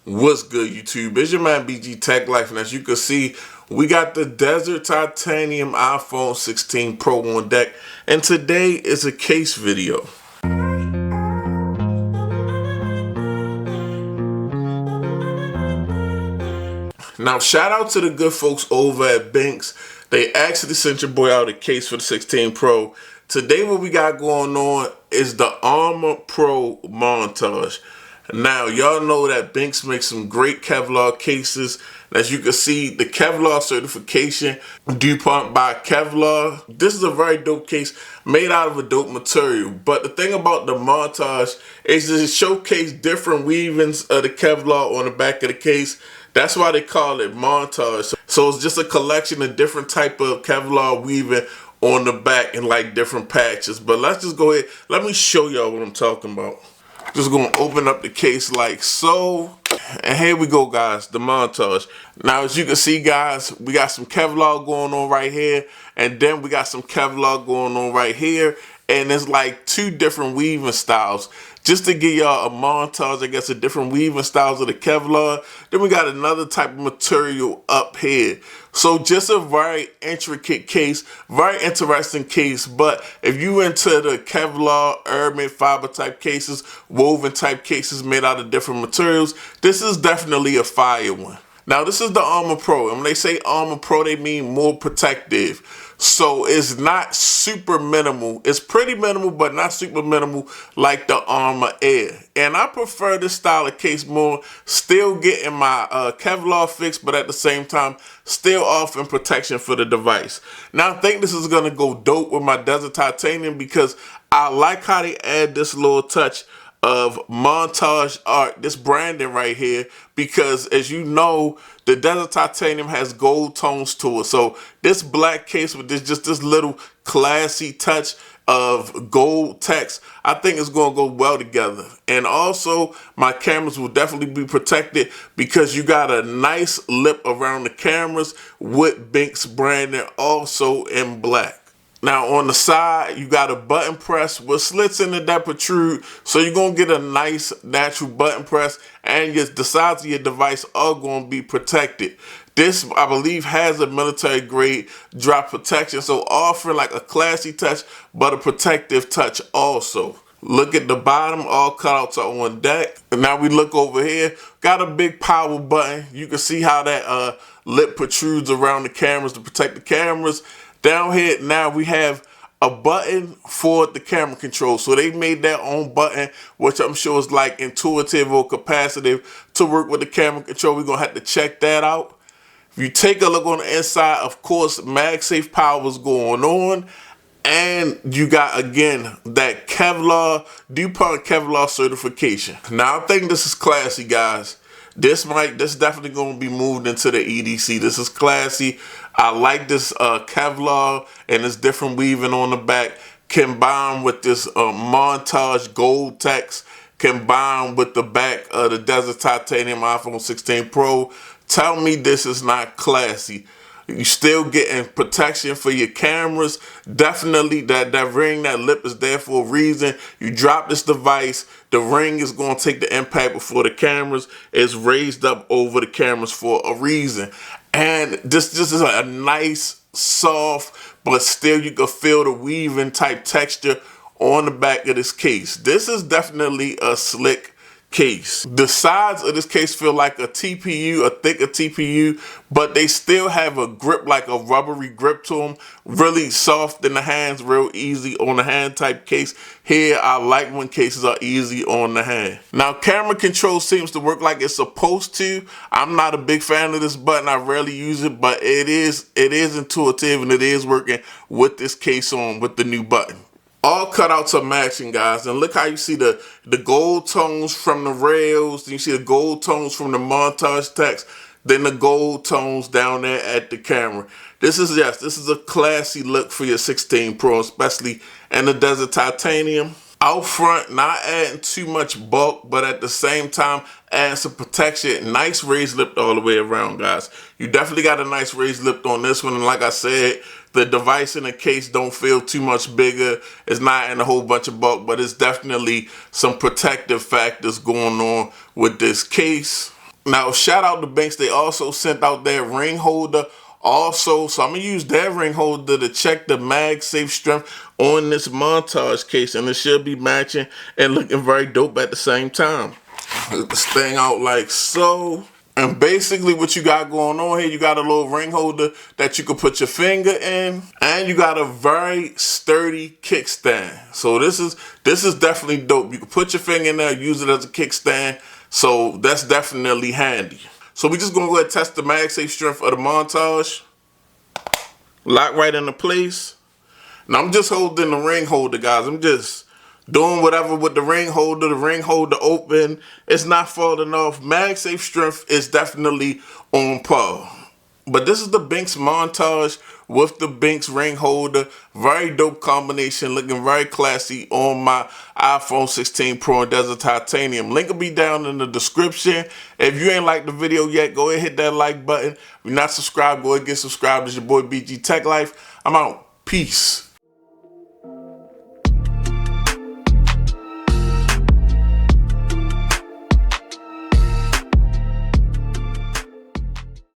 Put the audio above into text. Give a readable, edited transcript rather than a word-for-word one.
What's good, YouTube? It's your man BG Tech Life, and as you can see, we got the Desert Titanium iPhone 16 Pro on deck, and today is a case video. Now, shout out to the good folks over at Benks. They actually sent your boy out a case for the 16 Pro. Today, what we got going on is the Aramid Pro Montage. Now, y'all know that Benks makes some great Kevlar cases. As you can see, the Kevlar certification, DuPont by Kevlar. This is a very dope case made out of a dope material. But the thing about the Montage is that it showcases different weavings of the Kevlar on the back of the case. That's why they call it Montage. So it's just a collection of different type of Kevlar weaving on the back in like different patches. But let's just go ahead. Let me show y'all what I'm talking about. Just gonna open up the case like so. And here we go, guys, the Montage. Now, as you can see, guys, we got some Kevlar going on right here. And then we got some Kevlar going on right here. And it's like two different weaving styles. Just to give y'all a montage, I guess, of different weaving styles of the Kevlar. Then we got another type of material up here. So just a very intricate case, very interesting case. But if you into the Kevlar, Aramid fiber type cases, woven type cases made out of different materials, this is definitely a fire one. Now, this is the Aramid Pro, and when they say Aramid Pro, they mean more protective. So it's not super minimal. It's pretty minimal, but not super minimal like the Aramid Air. And I prefer this style of case more. Still getting my Kevlar fix, but at the same time, still offering protection for the device. Now, I think this is going to go dope with my Desert Titanium because I like how they add this little touch of montage art, this branding right here, because as you know, the Desert Titanium has gold tones to it. So this black case with this little classy touch of gold text, I think it's going to go well together. And also, my cameras will definitely be protected because you got a nice lip around the cameras with Benks branding also in black. Now, on the side, you got a button press with slits in it that protrude. So you're going to get a nice natural button press, and the sides of your device are going to be protected. This, I believe, has a military grade drop protection. So offering like a classy touch, but a protective touch also. Look at the bottom, all cutouts are on deck. And now we look over here, got a big power button. You can see how that lip protrudes around the cameras to protect the cameras. Down here, now we have a button for the camera control. So they made their own button, which I'm sure is like intuitive or capacitive to work with the camera control. We're going to have to check that out. If you take a look on the inside, of course, MagSafe power is going on. And you got, again, that Kevlar, DuPont Kevlar certification. Now, I think this is classy, guys. This definitely going to be moved into the EDC. This is classy. I like this Kevlar and this different weaving on the back combined with this montage gold text combined with the back of the Desert Titanium iPhone 16 Pro. Tell me this is not classy. You still getting protection for your cameras. Definitely that ring, that lip is there for a reason. You drop this device, the ring is going to take the impact before the cameras. It's raised up over the cameras for a reason. And this is a nice, soft, but still you can feel the weaving type texture on the back of this case. This is definitely a slick case. The sides of this case feel like a TPU, a thicker TPU, but they still have a grip, like a rubbery grip to them. Really soft in the hands, real easy on the hand type case. Here, I like when cases are easy on the hand. Now, camera control seems to work like it's supposed to. I'm not a big fan of this button. I rarely use it, but it is intuitive and it is working with this case on with the new button. All cutouts are matching, guys, and look how you see the gold tones from the rails, then you see the gold tones from the montage text, then the gold tones down there at the camera. This is a classy look for your 16 Pro, especially in the Desert Titanium. Out front, not adding too much bulk, but at the same time, adding some protection. Nice raised lip all the way around, guys. You definitely got a nice raised lip on this one, and like I said, the device in the case don't feel too much bigger. It's not in a whole bunch of bulk, but it's definitely some protective factors going on with this case. Now, shout out to Benks. They also sent out their ring holder also. So I'm going to use their ring holder to check the MagSafe strength on this Montage case. And it should be matching and looking very dope at the same time. Get this thing out like so. And basically what you got going on here, you got a little ring holder that you can put your finger in, and you got a very sturdy kickstand. So this is definitely dope. You can put your finger in there, use it as a kickstand. So that's definitely handy. So we just gonna go ahead and test the MagSafe strength of the Montage. Lock right into place. Now I'm just holding the ring holder, guys. I'm just doing whatever with the ring holder open. It's not falling off. MagSafe strength is definitely on par. But this is the Benks Montage with the Benks ring holder. Very dope combination, looking very classy on my iPhone 16 Pro in Desert Titanium. Link will be down in the description. If you ain't liked the video yet, go ahead and hit that like button. If you're not subscribed, go ahead and get subscribed. It's your boy BG Tech Life. I'm out. Peace.